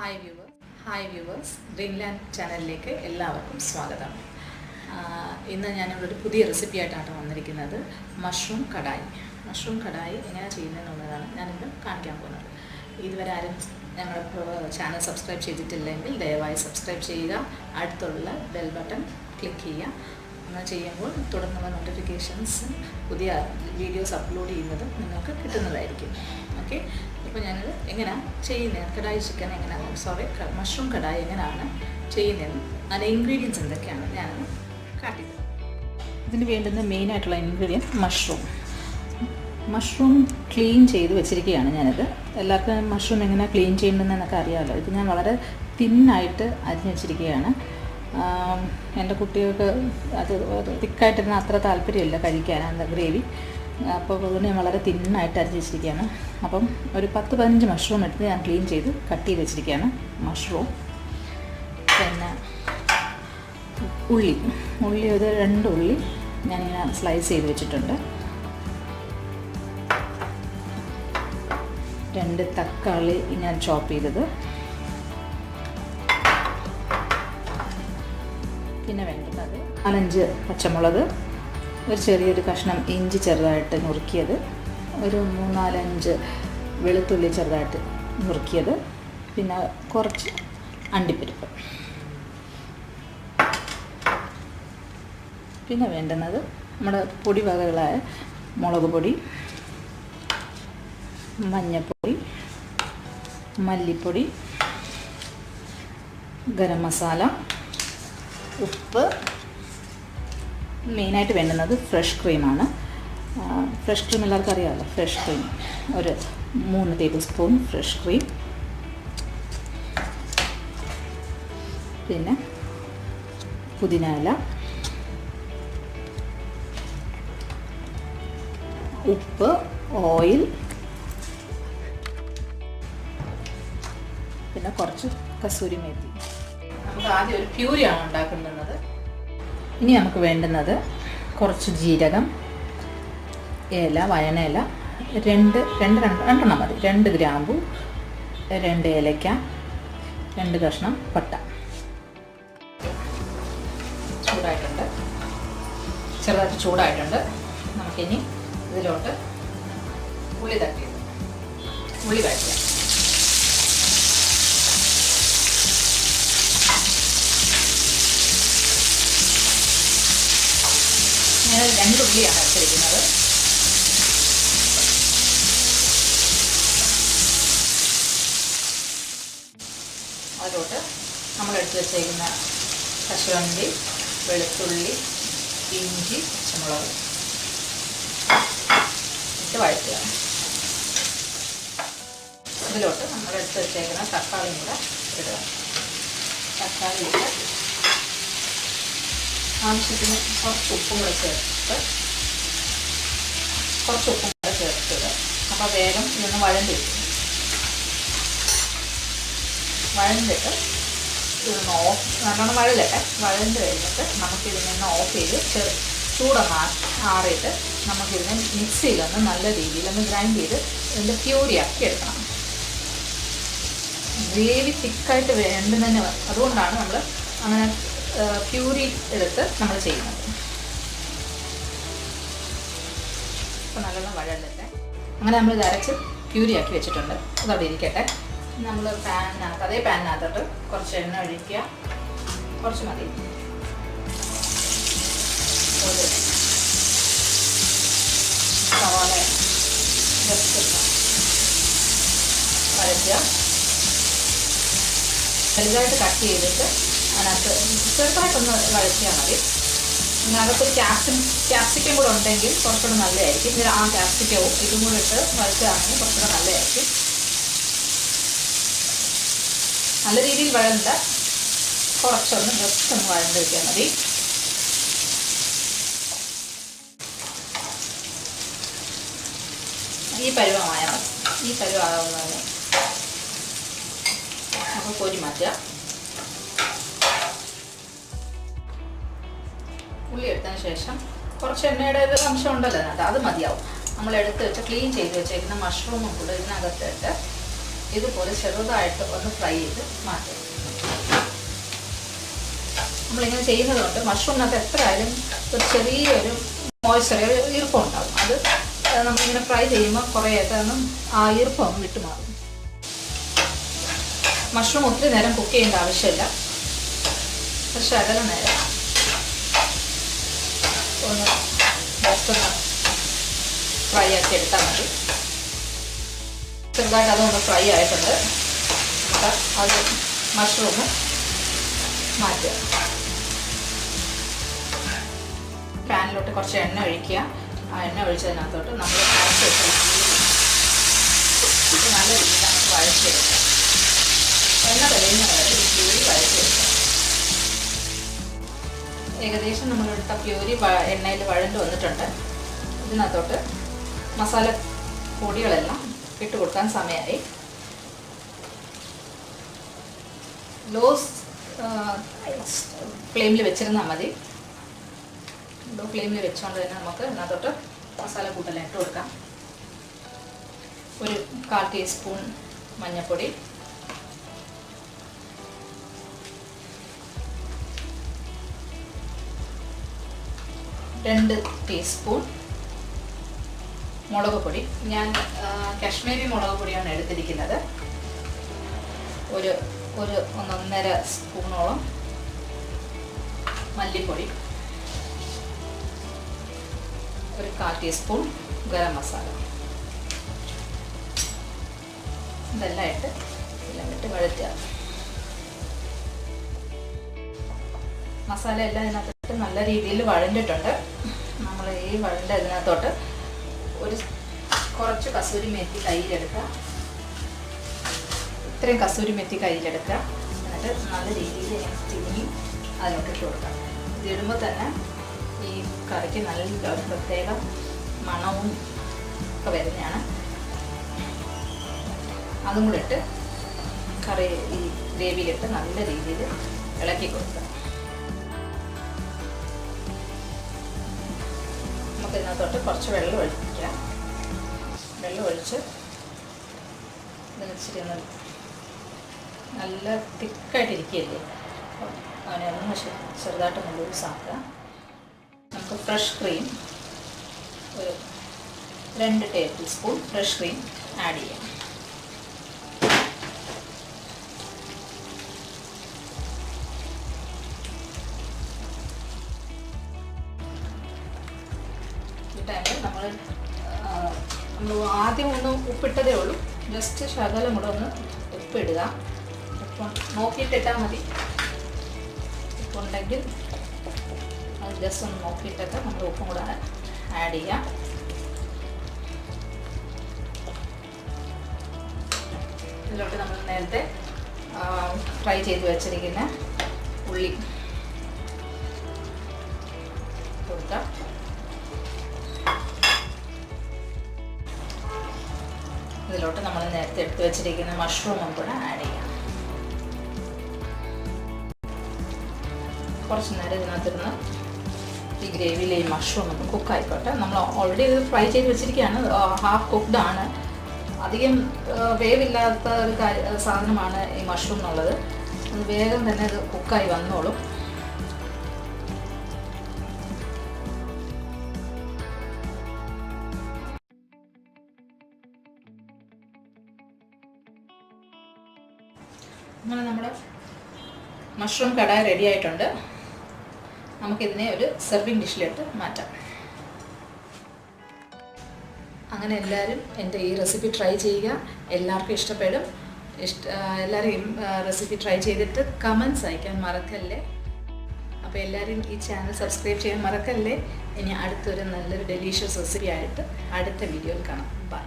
Hi viewers, Greenland ചാനലിലേക്ക് എല്ലാവർക്കും സ്വാഗതം. ഇന്ന് ഞാനിവിടെ പുതിയ റെസിപ്പി ആയിട്ടാണ് വന്നിരിക്കുന്നത്. മഷ്റൂം കടായി എങ്ങനെ ചെയ്യുന്നതെന്നുള്ളതാണ് ഞാനിന്ന് കാണിക്കാൻ പോകുന്നത്. ഇതുവരെ ആരും ഞങ്ങളുടെ ചാനൽ സബ്സ്ക്രൈബ് ചെയ്തിട്ടില്ലെങ്കിൽ ദയവായി സബ്സ്ക്രൈബ് ചെയ്യുക. അടുത്തുള്ള ബെൽ ബട്ടൺ ക്ലിക്ക് ചെയ്യുക. അങ്ങനെ ചെയ്യുമ്പോൾ തുടർന്നുള്ള നോട്ടിഫിക്കേഷൻസ് പുതിയ വീഡിയോസ് അപ്ലോഡ് ചെയ്യുന്നതും നിങ്ങൾക്ക് കിട്ടുന്നതായിരിക്കും. ഓക്കെ, ഇപ്പോൾ ഞാനത് എങ്ങനെയാണ് ചെയ്യുന്നത്, മഷ്റൂം കടായി എങ്ങനെയാണ് ചെയ്യുന്നതെന്ന് അതിൻ്റെ ഇൻഗ്രീഡിയൻസ് എന്തൊക്കെയാണ് ഞാനത് കാട്ടിയത്. ഇതിന് വേണ്ടുന്ന മെയിനായിട്ടുള്ള ഇൻഗ്രീഡിയൻറ്റ് മഷ്റൂം ക്ലീൻ ചെയ്ത് വെച്ചിരിക്കുകയാണ് ഞാനിത്. എല്ലാവർക്കും മഷ്റൂം എങ്ങനെ ക്ലീൻ ചെയ്യണമെന്നൊക്കെ അറിയാമല്ലോ. ഇത് ഞാൻ വളരെ തിന്നായിട്ട് അരിഞ്ഞ് വെച്ചിരിക്കുകയാണ്. എൻ്റെ കുട്ടികൾക്ക് അത് തിക്കായിട്ടിരുന്ന അത്ര താല്പര്യമില്ല കഴിക്കാൻ എന്താ ഗ്രേവി. അപ്പോൾ അതിന് ഞാൻ വളരെ തിന്നായിട്ട് അരിഞ്ഞ് വെച്ചിരിക്കുകയാണ്. അപ്പം ഒരു 10-15 മഷ്റൂം എടുത്ത് ഞാൻ ക്ലീൻ ചെയ്ത് കട്ട് ചെയ്ത് വെച്ചിരിക്കുകയാണ്. മഷ്റൂം, പിന്നെ ഉള്ളി ഒരു 2 ഉള്ളി ഞാനിങ്ങനെ സ്ലൈസ് ചെയ്ത് വെച്ചിട്ടുണ്ട്. 2 തക്കാളി ഞാൻ ചോപ്പ് ചെയ്തത്. പിന്നെ വേണ്ടുന്നത് 4-5 പച്ചമുളക്, ഒരു ചെറിയൊരു കഷ്ണം ഇഞ്ചി ചെറുതായിട്ട് നുറുക്കിയത്, ഒരു 3-4-5 വെളുത്തുള്ളി ചെറുതായിട്ട് നുറുക്കിയത്, പിന്നെ കുറച്ച് അണ്ടിപ്പരിപ്പ്. പിന്നെ വേണ്ടുന്നത് നമ്മുടെ പൊടി വകകളായ മുളക് പൊടി, മഞ്ഞൾപ്പൊടി, മല്ലിപ്പൊടി, ഗരം മസാല, ഉപ്പ്. മെയിനായിട്ട് വേണ്ടുന്നത് ഫ്രഷ് ക്രീമാണ്. ഫ്രഷ് ക്രീം എല്ലാവർക്കും അറിയാമല്ലോ. ഫ്രഷ് ക്രീം ഒരു 3 ടേബിൾ സ്പൂൺ ഫ്രഷ് ക്രീം. പിന്നെ പുതിന ഇല, ഉപ്പ്, ഓയിൽ, പിന്നെ കുറച്ച് കസൂരി മേത്തി. നമുക്ക് ആദ്യം ഒരു പ്യൂരിയാണ് ഉണ്ടാക്കുന്നത്. ഇനി നമുക്ക് വേണ്ടുന്നത് കുറച്ച് ജീരകം, വയനയില, 2 മതി, 2 ഗ്രാമ്പു, 2 ഏലക്ക, 2 കഷ്ണം പട്ട. ചെറുതായിട്ട് ചൂടായിട്ടുണ്ട്. നമുക്കിനി ഇതിലോട്ട് ഉള്ളി വഴറ്റുക. ഞാൻ 2 ഉള്ളിയാണ് എടുത്തിരിക്കുന്നത്. അതിലോട്ട് നമ്മൾ എടുത്ത് വെച്ചേക്കുന്ന കശുവണ്ടി, വെളുത്തുള്ളി, ഇഞ്ചി, പച്ചമുളക് ഇട്ട് വഴറ്റുക. ഇതിലോട്ട് നമ്മൾ എടുത്ത് വെച്ചേക്കുന്ന തക്കാളിയും കൂടെ ഇടുക. തക്കാളി ഇട്ട് ആവശ്യത്തിന് കുറച്ച് ഉപ്പും കൂടെ ചേർത്തിട്ട് അപ്പോൾ വേഗം ഇതൊന്ന് വഴണ്ടിട്ട് ഇതൊന്ന് നല്ലോണം വഴണ്ട് കഴിഞ്ഞിട്ട് നമുക്കിതിനൊന്ന് ഓഫ് ചെയ്ത് ചൂടൊന്ന് ആറിയിട്ട് നമുക്കിതിനെ മിക്സിയിലൊന്ന് നല്ല രീതിയിലൊന്ന് ഗ്രൈൻഡ് ചെയ്ത് ഇതിൻ്റെ പ്യൂരിയാക്കി എടുക്കണം. ഗ്രേവി തിക്കായിട്ട് വേണ്ടുന്നതിന് അതുകൊണ്ടാണ് നമ്മൾ അങ്ങനെ പ്യൂരി എടുത്ത് നമ്മൾ ചെയ്യുന്നത്. അപ്പോൾ നല്ലോണം വഴണ്ടിട്ട് അങ്ങനെ നമ്മൾ ഇത് അരച്ച് പ്യൂരിയാക്കി വെച്ചിട്ടുണ്ട്. അതവിടെ ഇരിക്കട്ടെ. നമ്മൾ അതേ പാനിനകത്തോട്ട് കുറച്ച് എണ്ണ ഒഴിക്കുക. കുറച്ച് മതി. ഒരു സവാള ജസ്റ്റ് വഴറ്റുക. വലുതായിട്ട് കട്ട് ചെയ്തിട്ട് അതിനകത്ത് ചെറുതായിട്ടൊന്ന് വഴറ്റിയാൽ മതി. അതിനകത്തൊരു ക്യാപ്സിക്കം കൂടെ ഉണ്ടെങ്കിൽ കുറച്ചുകൂടെ നല്ലതായിരിക്കും. ആ ക്യാപ്സിക്കവും ഇതും കൂടെ ഇട്ട് വഴറ്റുകയാണെങ്കിൽ കുറച്ചുകൂടെ നല്ലതായിരിക്കും. നല്ല രീതിയിൽ വഴണ്ട, കുറച്ചൊന്ന് ജസ്റ്റ് ഒന്ന് വഴണ്ട് വയ്ക്കാൻ മതി. ഈ പരുവമാകുന്നതിന് നമുക്ക് കോരി മാറ്റുക. ഉള്ളി എടുത്തതിന് ശേഷം കുറച്ച് എണ്ണയുടെ ഒരു അംശം ഉണ്ടല്ലോ അതിനകത്ത്, അത് മതിയാവും. നമ്മൾ എടുത്ത് വെച്ച് ക്ലീൻ ചെയ്ത് വെച്ചേക്കുന്ന മഷ്റൂമും കൂടെ ഇതിനകത്തിട്ട് ഇതുപോലെ ചെറുതായിട്ട് ഒന്ന് ഫ്രൈ ചെയ്ത് മാറ്റുക. നമ്മളിങ്ങനെ ചെയ്യുന്നതുകൊണ്ട് മഷ്റൂമിനകത്ത് എത്ര ആയാലും ഒരു ചെറിയൊരു മോയ്സ്ചർ, ഈർപ്പം ഉണ്ടാകും. അത് നമ്മളിങ്ങനെ ഫ്രൈ ചെയ്യുമ്പോൾ കുറേയൊക്കെ ഒന്നും ആ ഈർപ്പം ഒന്ന് വിട്ടുമാറും. മഷ്റൂം ഒത്തിരി നേരം കുക്ക് ചെയ്യേണ്ട ആവശ്യമില്ല. പക്ഷെ അകല നേരം ഒന്ന് ജസ്റ്റ് ഒന്ന് ഫ്രൈ ആക്കി എടുത്താൽ മതി. ചെറുതായിട്ട് അതൊന്ന് ഫ്രൈ ആയിട്ടുണ്ട്. നമുക്ക് അത് മഷ്റൂം മാറ്റുക. പാനിലോട്ട് കുറച്ച് എണ്ണ ഒഴിക്കുക. ആ എണ്ണ ഒഴിച്ചതിനകത്തോട്ട് നമ്മൾ അരച്ച് വെച്ച നല്ല രീതിയിൽ നമുക്ക് വഴച്ചെടുക്കാം. എണ്ണ തെളിയുന്ന വരെ പ്യൂരി വഴച്ചെടുക്കാം. ഏകദേശം നമ്മളെടുത്ത പ്യൂരി എണ്ണയിൽ വഴണ്ട് വന്നിട്ടുണ്ട്. ഇതിനകത്തോട്ട് മസാല പൊടികളെല്ലാം ഇട്ട് കൊടുക്കാൻ സമയമായി. ലോ ഫ്ലെയിമിൽ വെച്ചിരുന്നാൽ മതി. ലോ ഫ്ലെയിമിൽ വെച്ചുകൊണ്ട് തന്നെ നമുക്ക് ഇതിനകത്തോട്ട് മസാല കൂട്ടെല്ലാം ഇട്ട് കൊടുക്കാം. ഒരു 1/4 ടീസ്പൂൺ മഞ്ഞൾപ്പൊടി, 2 ടീസ്പൂൺ മുളക് പൊടി. ഞാൻ കാശ്മീരി മുളക് പൊടിയാണ് എടുത്തിരിക്കുന്നത്. ഒരു 1.5 സ്പൂണോളം മല്ലിപ്പൊടി, ഒരു 1/4 ടീസ്പൂൺ ഗരം മസാല. ഇതെല്ലാം ഇട്ട് വഴറ്റുക. മസാല എല്ലാം ഇതിനകത്തോട്ട് നല്ല രീതിയിൽ വഴണ്ടിട്ടുണ്ട്. നമ്മൾ ഈ വഴണ്ട ഇതിനകത്തോട്ട് കുറച്ച് കസൂരി മെത്തി കയ്യിലെടുക്കുക. ഇത്രയും കസൂരി മെത്തി കയ്യിലെടുക്കുക. എന്നിട്ട് നല്ല രീതിയിൽ തിരിഞ്ഞ് അതിലോട്ട് ഇട്ട് കൊടുക്കുക. ഇതിടുമ്പോൾ തന്നെ ഈ കറിക്ക് നല്ല ഒരു പ്രത്യേക മണവും ഒക്കെ വരുന്നതാണ്. അതും കൂടെ ഇട്ട് കറി ഈ ഗ്രേവിയിലിട്ട് നല്ല രീതിയിൽ ഇളക്കി കൊടുക്കുക. നമുക്ക് ഇതിനകത്തോട്ട് കുറച്ച് വെള്ളം ഒഴിക്കുക. വെള്ളം ഒഴിച്ച് ഇതിനിച്ചിരി നല്ല തിക്കായിട്ടിരിക്കുകയല്ലേ, അങ്ങനെ ഒന്ന് ചെറുതായിട്ട് ലൂസ് ആക്കുക. നമുക്ക് ഫ്രഷ് ക്രീം ഒരു 2 table spoon fresh cream add ചെയ്യാം. ഈ ടൈമിൽ നമ്മൾ ആദ്യം ഒന്ന് ഉപ്പിട്ടതേ ഉള്ളൂ. ജസ്റ്റ് ശകലം കൂടെ ഒന്ന് ഉപ്പിടുക. ഉപ്പ് നോക്കിയിട്ടിട്ടാൽ മതി. ഉപ്പുണ്ടെങ്കിൽ അത് ജസ്റ്റ് ഒന്ന് നോക്കിയിട്ടൊക്കെ നമ്മൾ ഉപ്പും കൂടെ ആഡ് ചെയ്യാം. ഇതിലോട്ട് നമ്മൾ നേരത്തെ ഫ്രൈ ചെയ്ത് വെച്ചിരിക്കുന്ന ഉള്ളി കൊടുക്കാം. ഇതിലോട്ട് നമ്മൾ നേരത്തെ എടുത്ത് വെച്ചിരിക്കുന്ന മഷ്റൂമും കൂടെ ആഡ് ചെയ്യാം. കുറച്ച് നേരം ഇതിനകത്തിരുന്ന് ഈ ഗ്രേവിയിൽ ഈ മഷ്റൂം ഒന്ന് കുക്കായിക്കോട്ടെ. നമ്മൾ ഓൾറെഡി ഇത് ഫ്രൈ ചെയ്ത് വെച്ചിരിക്കുകയാണ്. ഹാഫ് കുക്ക്ഡ് ആണ്. അധികം വേവില്ലാത്ത ഒരു സാധനമാണ് ഈ മഷ്റൂം എന്നുള്ളത്. അത് വേഗം തന്നെ ഇത് കുക്കായി വന്നോളും. അങ്ങനെ നമ്മുടെ മഷ്റൂം കടായി റെഡി ആയിട്ടുണ്ട്. നമുക്കിതിനെ ഒരു സെർവിങ് ഡിഷിലിട്ട് മാറ്റാം. അങ്ങനെ എല്ലാവരും എൻ്റെ ഈ റെസിപ്പി ട്രൈ ചെയ്യുക. എല്ലാവർക്കും ഇഷ്ടപ്പെടും. എല്ലാവരും ഈ റെസിപ്പി ട്രൈ ചെയ്തിട്ട് കമൻറ്റ്സ് അയക്കാൻ മറക്കല്ലേ. അപ്പോൾ എല്ലാവരും ഈ ചാനൽ സബ്സ്ക്രൈബ് ചെയ്യാൻ മറക്കല്ലേ. ഇനി അടുത്തൊരു നല്ലൊരു ഡെലീഷ്യസ് റെസിപ്പി ആയിട്ട് അടുത്ത വീഡിയോയിൽ കാണാം. ബൈ.